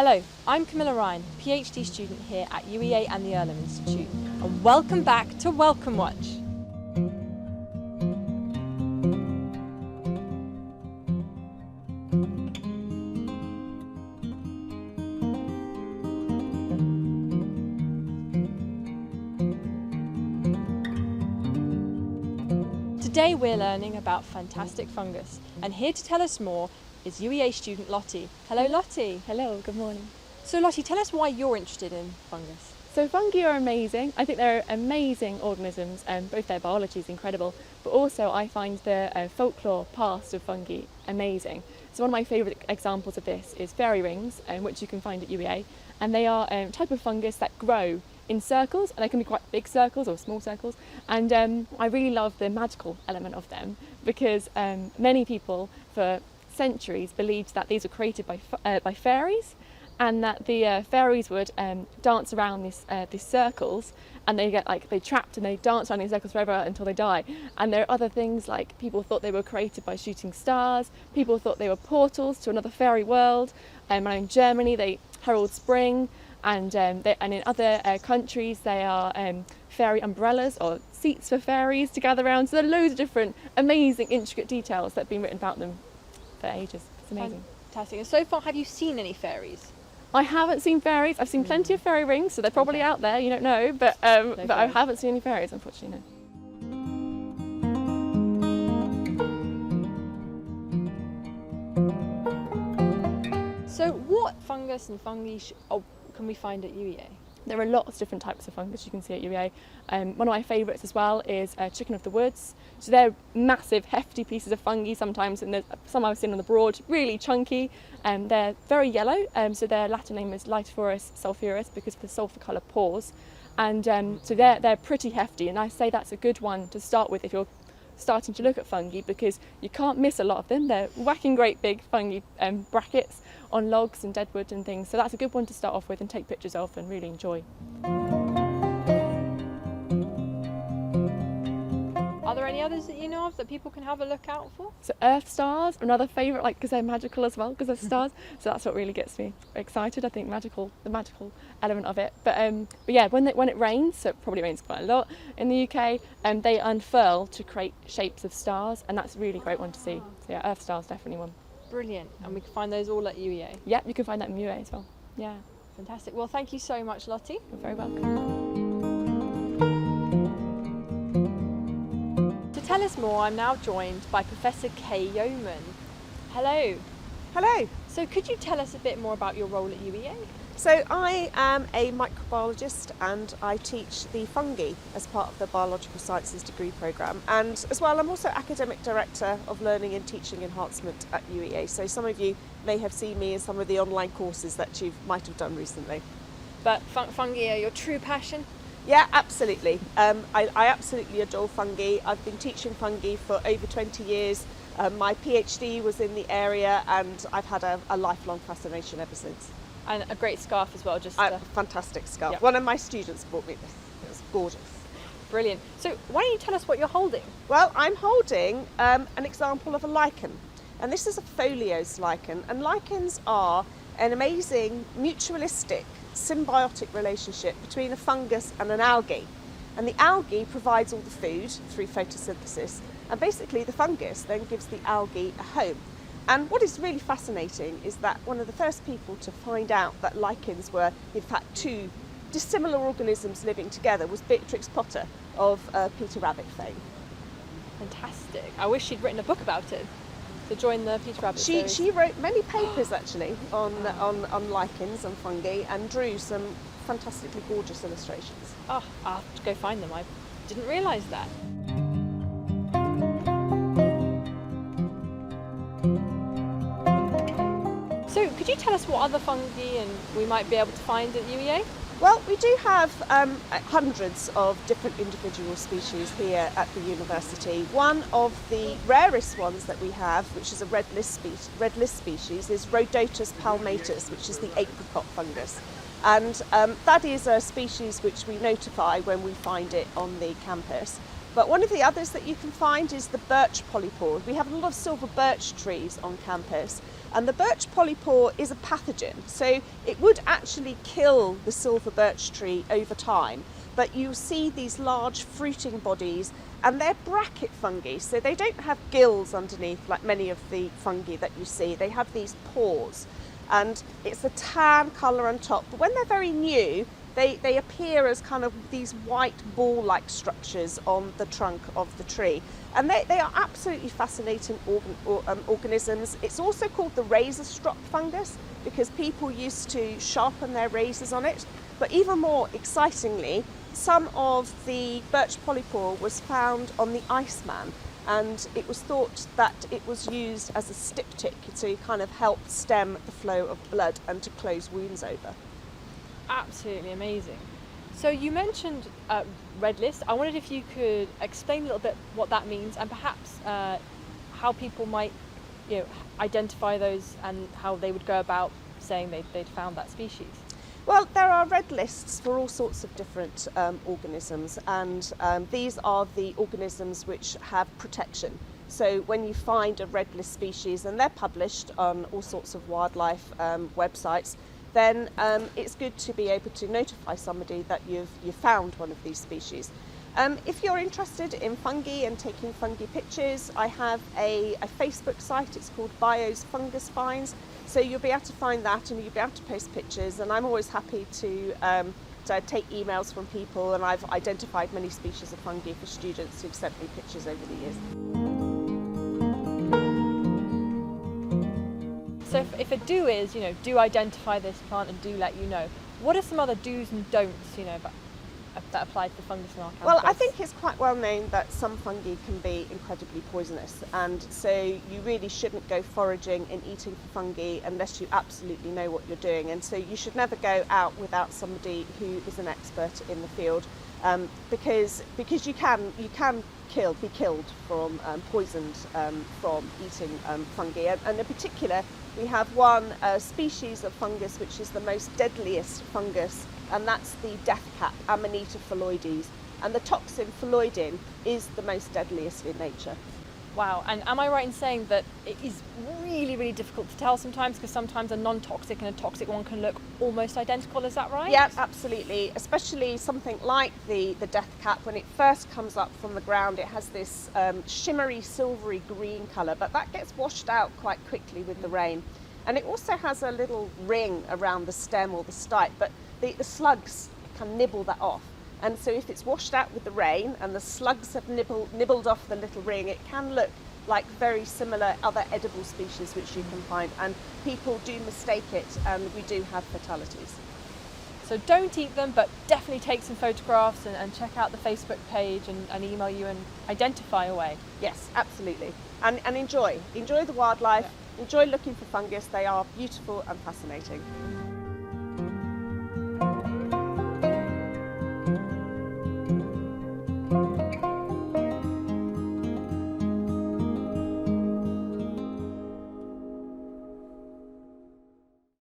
Hello, I'm Camilla Ryan, PhD student here at UEA and the Earlham Institute, and welcome back to Welcomewatch. Today we're learning about fantastic fungus, and here to tell us more is UEA student Lottie. Hello Lottie. Hello, good morning. So Lottie, tell us why you're interested in fungus. So fungi are amazing. I think they're amazing organisms, and both their biology is incredible, but also I find the folklore past of fungi amazing. So one of my favourite examples of this is fairy rings, which you can find at UEA, and they are a type of fungus that grow in circles, and they can be quite big circles or small circles, and I really love the magical element of them because many people for centuries believed that these were created by fairies, and that the fairies would dance around these circles, and they trapped and they dance around these circles forever until they die. And there are other things like people thought they were created by shooting stars, people thought they were portals to another fairy world, and in Germany they herald spring, and in other countries they are fairy umbrellas or seats for fairies to gather around. So there are loads of different amazing intricate details that have been written about them for ages. It's amazing. Fantastic. And so far, have you seen any fairies? I haven't seen fairies. I've seen plenty of fairy rings, so they're probably out there, you don't know, but I haven't seen any fairies, unfortunately, no. So what fungus and fungi can we find at UEA? There are lots of different types of fungus you can see at UEA. One of my favourites as well is chicken of the woods. So they're massive, hefty pieces of fungi sometimes, and there's some I've seen on the Broad, really chunky. They're very yellow, so their Latin name is Loetiporus sulphureus because of the sulphur colour pores. And so they're pretty hefty, and I say that's a good one to start with if you're starting to look at fungi, because you can't miss a lot of them. They're whacking great big fungi brackets on logs and deadwood and things, so that's a good one to start off with and take pictures of and really enjoy. Are there any others that you know of that people can have a look out for? So Earthstars, another favourite, because they're magical as well, because they're stars, so that's what really gets me excited. I think the magical element of it. But yeah, when it rains, so it probably rains quite a lot in the UK, they unfurl to create shapes of stars, and that's a really great one to see. So yeah, Earthstars definitely one. Brilliant, and we can find those all at UEA? Yeah, you can find that in UEA as well. Yeah. Fantastic. Well, thank you so much, Lottie. You're very welcome. To tell us more, I'm now joined by Professor Kay Yeoman. Hello. Hello. So could you tell us a bit more about your role at UEA? So I am a microbiologist and I teach the fungi as part of the Biological Sciences degree programme, and as well I'm also academic director of learning and teaching enhancement at UEA, so some of you may have seen me in some of the online courses that you might have done recently. But fungi are your true passion? Yeah, absolutely. I absolutely adore fungi. I've been teaching fungi for over 20 years. My PhD was in the area and I've had a lifelong fascination ever since. And a great scarf as well. Fantastic scarf. Yep. One of my students bought me this. It was gorgeous. Brilliant. So why don't you tell us what you're holding? Well, I'm holding an example of a lichen. And this is a foliose lichen. And lichens are an amazing mutualistic symbiotic relationship between a fungus and an algae. And the algae provides all the food through photosynthesis. And basically the fungus then gives the algae a home. And what is really fascinating is that one of the first people to find out that lichens were in fact two dissimilar organisms living together was Beatrix Potter of Peter Rabbit fame. Fantastic. I wish she'd written a book about it to join the Peter Rabbit series. She wrote many papers actually on lichens and fungi and drew some fantastically gorgeous illustrations. Oh, I'll have to go find them. I didn't realise that. So could you tell us what other fungi and we might be able to find at UEA? Well, we do have hundreds of different individual species here at the university. One of the rarest ones that we have, which is a red list species, is Rhodotus palmatus, which is the apricot fungus. And that is a species which we notify when we find it on the campus. But one of the others that you can find is the birch polypore. We have a lot of silver birch trees on campus, and the birch polypore is a pathogen, so it would actually kill the silver birch tree over time. But you see these large fruiting bodies, and they're bracket fungi, so they don't have gills underneath like many of the fungi that you see. They have these pores, and it's a tan colour on top. But when they're very new, they appear as kind of these white ball-like structures on the trunk of the tree. And they are absolutely fascinating organisms. It's also called the razor strop fungus because people used to sharpen their razors on it. But even more excitingly, some of the birch polypore was found on the Iceman, and it was thought that it was used as a styptic to kind of help stem the flow of blood and to close wounds over. Absolutely amazing. So you mentioned red list. I wondered if you could explain a little bit what that means and perhaps how people might identify those and how they would go about saying they'd found that species. Well, there are red lists for all sorts of different organisms, and these are the organisms which have protection. So when you find a red list species, and they're published on all sorts of wildlife websites, then it's good to be able to notify somebody that you've found one of these species. If you're interested in fungi and taking fungi pictures, I have a Facebook site. It's called Bio's Fungus Finds. So you'll be able to find that and you'll be able to post pictures. And I'm always happy to take emails from people, and I've identified many species of fungi for students who've sent me pictures over the years. So if a do is, do identify this plant and do let you know, what are some other do's and don'ts, that apply to the fungus in our campus? Well, I think it's quite well known that some fungi can be incredibly poisonous, and so you really shouldn't go foraging and eating for fungi unless you absolutely know what you're doing. And so you should never go out without somebody who is an expert in the field, because you can be killed from poisoned from eating fungi. And in particular, we have one species of fungus which is the most deadliest fungus, and that's the death cap, Amanita phalloides. And the toxin phalloidin is the most deadliest in nature. Wow, and am I right in saying that it is really, really difficult to tell sometimes, because sometimes a non-toxic and a toxic one can look almost identical, is that right? Yeah, absolutely, especially something like the death cap. When it first comes up from the ground, it has this shimmery, silvery green colour, but that gets washed out quite quickly with the rain. And it also has a little ring around the stem or the stipe, but the slugs can nibble that off. And so if it's washed out with the rain and the slugs have nibbled off the little ring, it can look like very similar other edible species which you can find. And people do mistake it, and we do have fatalities. So don't eat them, but definitely take some photographs and check out the Facebook page and email you and identify away. Yes, absolutely. And enjoy the wildlife, enjoy looking for fungus. They are beautiful and fascinating.